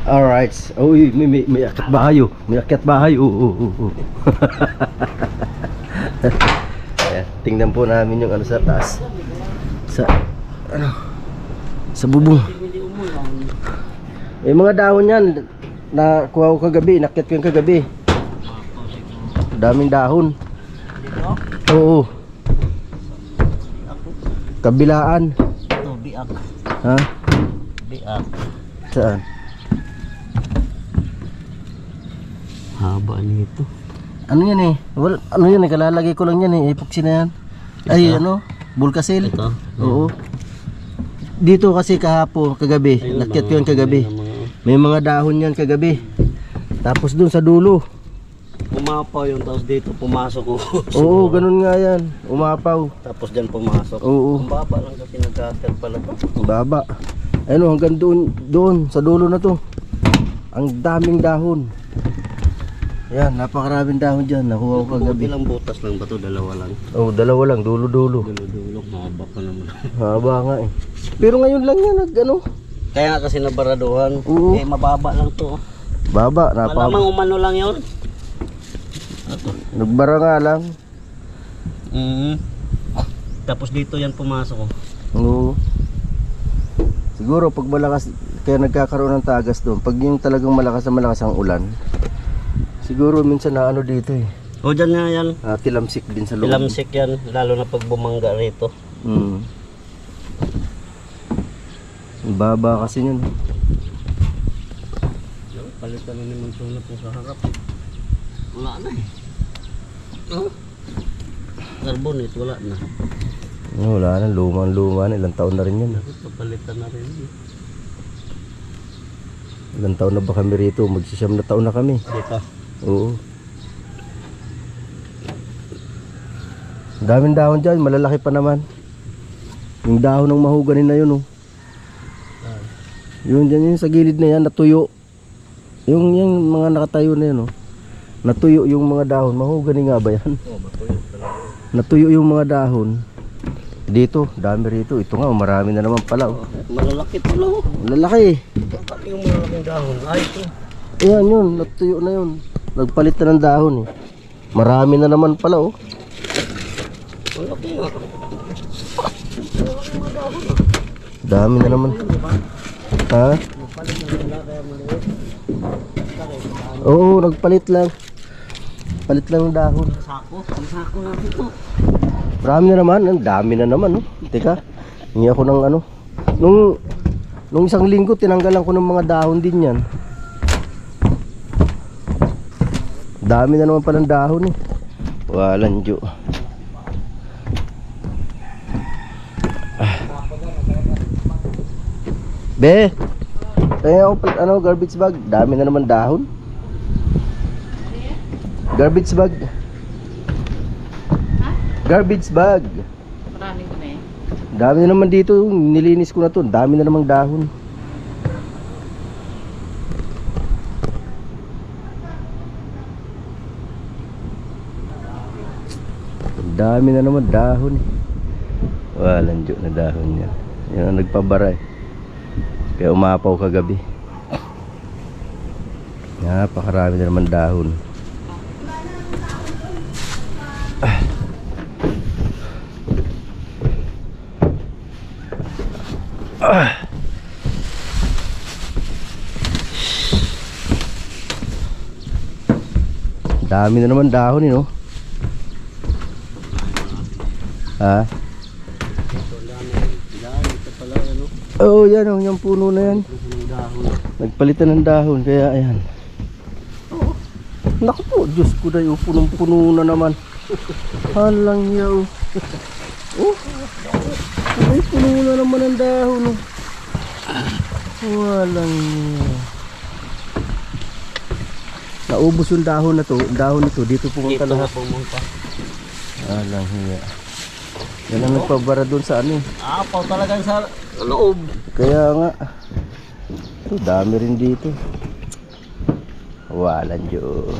Alright. Uy, may akyat bahay oh. May akyat bahay. Ayan, tingnan po namin yung ano sa taas. Sa ano? Sa bubong. May mga dahon yan. Nakuha ko kagabi, nakyat ko yung kagabi. Daming dahon. Oo. Kabilaan. Ito, biak. Ha? Biak. Saan? Haba nito. Ano yan eh? Ano yan eh? Kalalagay ko lang yan eh. Epoxy na yan. Ay ano? Bulkasil. Ito? Oo. Dito kasi kahapon, kagabi. Nakyat ko yan kagabi. May mga dahon yan kagabi. Tapos dun sa dulo. Umapaw yung tapos dito pumasok ko. Oo, ganun nga yan. Umapaw. Tapos dyan pumasok. Oo. Ang baba lang kasi nagkakal pala to. Ang baba. Ano, hanggang doon sa dulo na to. Ang daming dahon. Yan, napakaraming dahon dyan. Nakuha ko kagabi. Ilang butas lang ba to? Dalawa lang. Oo, dalawa lang. Dulo-dulo. Dulo-dulo. Haba pa naman. Haba nga eh. Pero ngayon lang yan, ano? Kaya nga kasi nabaraduhan. Oo. Eh mababa lang to. Baba, Malamang umano lang yun. Nagbara nga lang. Tapos dito yan pumasok ko. Oo. Siguro pag malakas, kaya nagkakaroon ng tagas doon. Pag yung talagang malakas ang ulan, siguro minsan na ano dito eh. O dyan nga yan. Tilamsik din sa loob. Tilamsik yan. Lalo na pag bumangga rito. Ang baba kasi yun. Palitan na ni Mansuna po sa harap. Wala na eh. Carbonate wala na. Wala na, luma na. Ilang taon na rin yan. Papalitan na rin. Ilang taon na ba kami rito? Magsisiyam na taon na kami. Dito. Oo. Daming dahon dyan, malalaki pa naman. Yung dahon ng mahogany na yun, oh. Yun dyan, yun sa gilid na yan, natuyo. Yung mga nakatayo na yan, oh. Natuyo yung mga dahon. Mahogany nga ba yan? Oh, matuyo talaga. Natuyo yung mga dahon. Dito, dami rito. Ito nga, marami na naman pala, oh. Malalaki pala, oh. Lalaki. Pati yung malalaking dahon. Ay, ito. Ayan yun, natuyo na yun. Nagpalit na ng dahon, eh. Marami na naman pala, oh. Malaki nga. Dami na naman. Ha? Oo, nagpalit lang. Palit lang ng dahon. Sako. Ang sako natin ito. Marami na naman. Ang dami na naman, oh. Teka, hingi ako ng ano. Nung isang linggo, tinanggalan ko ng mga dahon din yan. Dami na naman palang dahon, eh. Walang Diyo. Be, kaya ako ano, garbage bag. Dami na naman dahon. Garbage bag. Ha? Garbage bag. Marami ko na eh. Dami na naman dito. Nilinis ko na to. Dami na namang dahon. Dami na naman dahon. Walang Diyo na dahon yan. Yan ang nagpabara eh. Kaya umapaw kagabi. Napakarami na naman dahon. Dami na naman dahon, no? Ha? Oh, yan oh, yung puno na yan. Nagpalitan ng dahon, kaya ayan. Naku po, Diyos ko dayo, punong-puno na naman. Halang yaw. Oh, ay, puno na naman ang dahon. Oh. Walang yaw. Naubos yung dahon na to, dahon nito, dito pumunta lahat. Halang hiya. Yan ang nagpabara doon sa ano. Apaw talaga sa loob. Kaya nga. Ito, dami rin dito. Walang Diyo.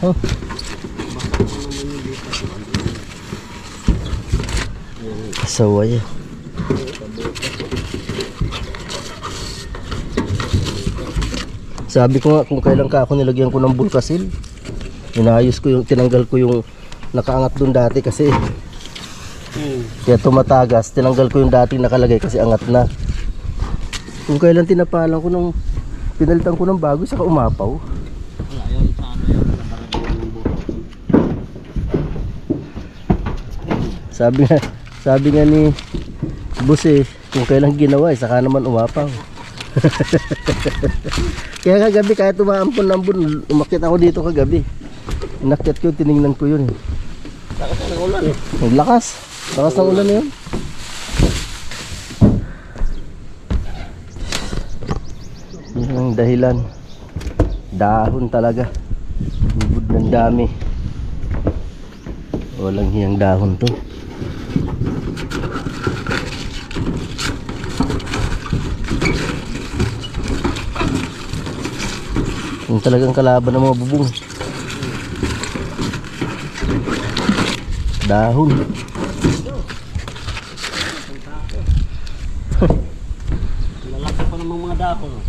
Oh. Saway. Sabi ko nga kung kailan ka ako nilagyan ko ng bulkasil. Inayos ko yung, tinanggal ko yung nakaangat dun dati kasi kaya tumatagas. Tinanggal ko yung dating nakalagay kasi angat na. Kung kailan tinapalan ko ng, pinalitan ko ng bago, saka umapaw. Wala yun sa ano yun. Nabaragyan ng buto. Sabi nga ni boss eh, kung kailan ginawa saka naman umapaw. Kaya kagabi kahit umaampon-ampon, umakyat ako dito kagabi. Inakyat ko, tiningnan ko yun. Lakas ng ulan eh. Ang lakas. Lakas ng ulan na yun. Yan ang dahilan. Dahon talaga. Bubod ng dami. Walang hiyang dahon to. Yung talagang kalaban ng mga bubong. Dahon. Lalaki pa namang mga dako. No?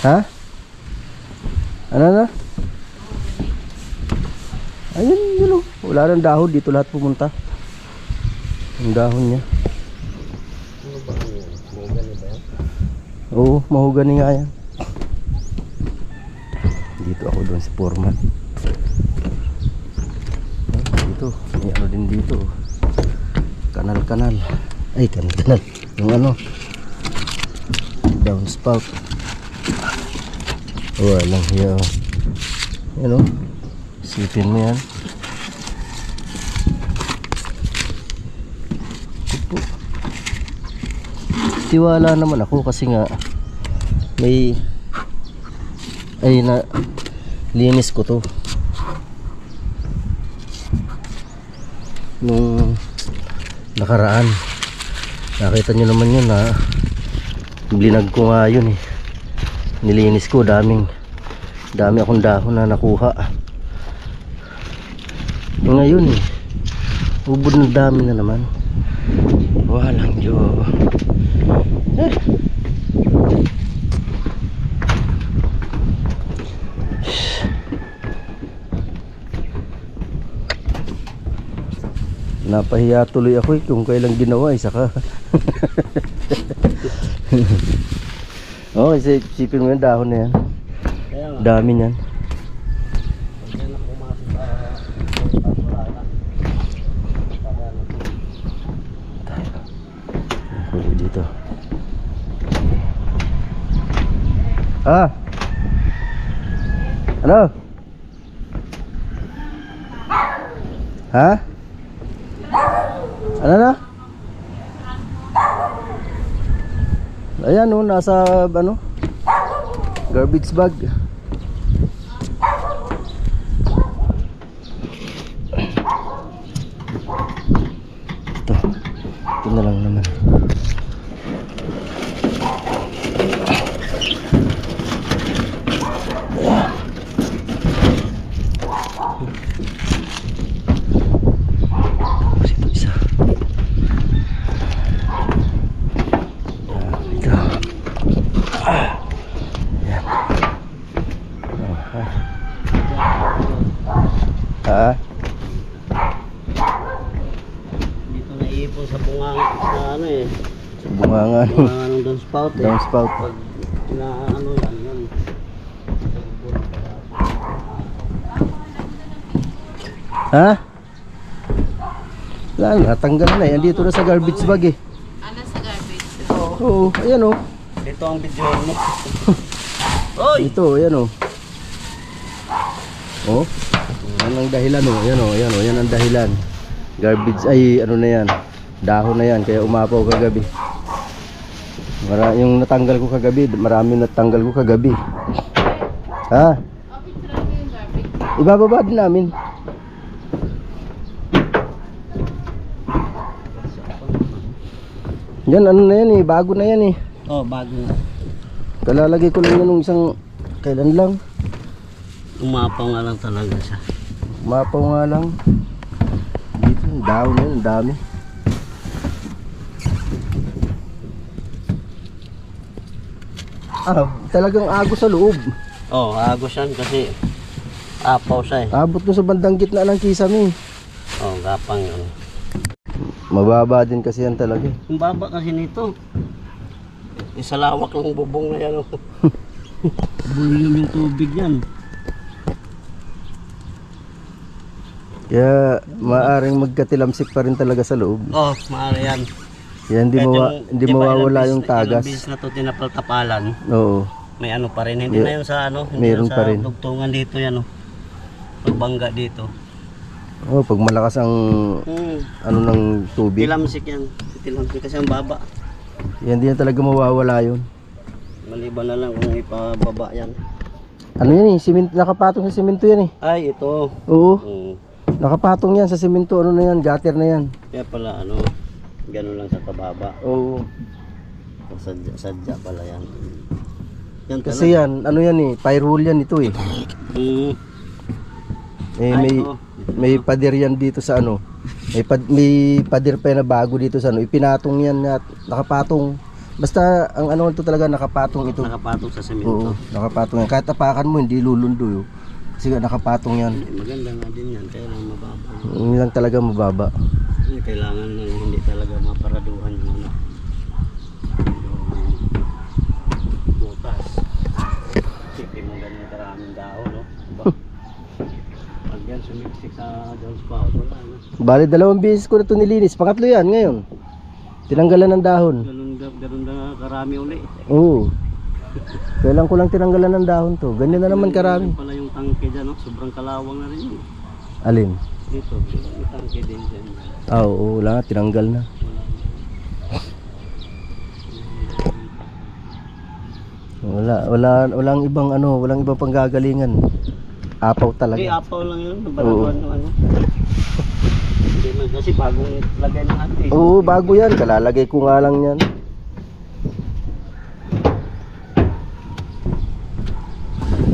Ha? Ano na? Ayun, yun o. Wala nang dahon. Dito lahat pumunta. Ang dahon niya. Ano ba yun? Mahogany ba yan? Oo, mahogany nga yan. Dito ako doon si Foreman. Dito, may ano din dito. Kanal-kanal. Ay, kanal-kanal. Yung ano, downspout. Walang hiya. Yan o. Sipin mo yan. Upo. Tiwala naman ako kasi nga may ay na linis ko to nung nakaraan. Nakita nyo naman yun na blinag ko nga yun eh. Nilinis ko, dami akong dahon na nakuha. Ngayon eh, ubod ng dami na naman. Walang Diyo. Napahiya tuloy ako eh kung kailang ginawa eh saka. Okay, sipin mo yung dahon na yan. Kaya nga. Dami niyan. Pag yan ako pumasok sa wala na. Para ano to. Huli dito. Ah! Ano? Ha? Ano na? Ayan o, nasa ano? Garbage bag. Ito na lang naman. Ito isa. Ito. Yan. Ha? Dito naiipon sa bungang sa ano eh. Bungangan. Bungang ng downspout eh. Downspout. Pag ano yan yun. Ha? Wala na, tanggal na eh. Andito na sa garbage bag eh. Ano sa garbage? Oo, ayan o. Ito ang video mo. Oy! Ito, ayan o. Oh. Yan ang dahilan o. Ayan o, ayan o. Yan ang dahilan. Garbage, ay ano na yan. Dahon na yan, kaya umapaw kagabi. Yung natanggal ko kagabi, marami natanggal ko kagabi. Ha? Okay, try ko yung garbage. Ibababa din namin. Yan, ano na yan eh. Bago na yan eh. Oh, bago na. Kalalagay ko lang yan nung isang kailan lang. Umapaw nga lang talaga siya. Mapaw nga lang. Dito, yung dahon yun, ang dami. Talagang agos sa loob. Oh, agos yan kasi apaw siya eh. Abot mo sa bandang gitna ng kisame. Oh, gapang yun. Mababa din kasi yan talaga. Yung baba kasi nito. Isa lawak ng bubong na yan. Oh. Volume yung tubig yan. Kaya maaring magkatilamsik pa rin talaga sa loob. Oh, maaari yan. Kaya hindi, hindi di ba mawawala ilang yung tagas. Ilang beses na ito tinapal-tapalan. Oo. May ano pa rin. Hindi na yung sa ano. Hindi Meron na pa sa rin. dugtungan dito yan. Oh. Pagbangga dito. Oh, pag malakas ang ano ng tubig, Tilamsik yan. Tilamsik kasi ang baba. yan din talaga mawawala yun. Maliban na lang kung ipababa yan. Ano yan eh, nakapatong sa simento yan eh. Ay, ito. Oo, Hmm. nakapatong yan sa simento, ano na yan, gutter na yan. Kaya pala ano, gano'n lang sa kababa. Oo. Sadya pala yan. Yan Kasi yan, ano yan eh, firewall yan ito eh. Hmm. Eh, Ay, may, oo. may pader yan dito sa ano. May pader pa yan na bago dito sa ano. Ipinatong yan at nakapatong. Basta ang ano ito talaga nakapatong ito. Nakapatong sa Oo, semento. nakapatong yan. Kahit tapakan mo hindi lulundo yun. Kasi nga nakapatong yan. Ay, maganda nga din yan. Kaya lang mababa. Hindi lang talaga mababa. Ay, kailangan lang hindi talaga maparaduhan yung ano. Yung butas. Sipin mo ganyan karaming dahon, no? Diba? Pag yan sumiksik sa Jones Spout, wala na. Bali, 2 beses ko na ito nilinis. Pangatlo yan ngayon. Tinanggalan ng dahon. Ganun na karami uli. Oo. Kailan ko lang tinanggalan ng dahon to. Ganyan na naman karami. Yung pala yung tangke dyan, no? Sobrang kalawang na rin yun. Alin? Dito, may tangke din dyan. Oo, wala. Tinanggal na. Walang ibang ano, walang ibang panggagalingan. Apaw Hindi, talaga. apaw lang yun. Nabaraduan ng ano. Hindi man kasi bagong lagay ng ate. Oo, bago yan. Kalalagay ko nga lang yan.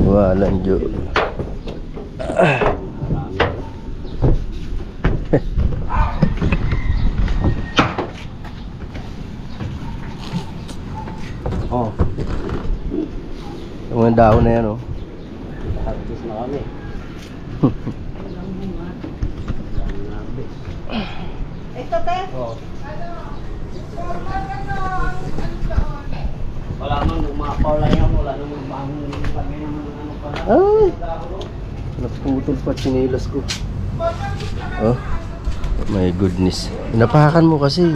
Walang Diyo. Marami. Oh. Yung mga dahon na yan, oh. Harvest na kami. Ito, te. Oo. Wala man, umapaw lang yan. Wala naman bangon yung lagay naman ng ano pala. Ay! Naputol pa sinilas ko. Oh. My goodness. Napakan mo kasi.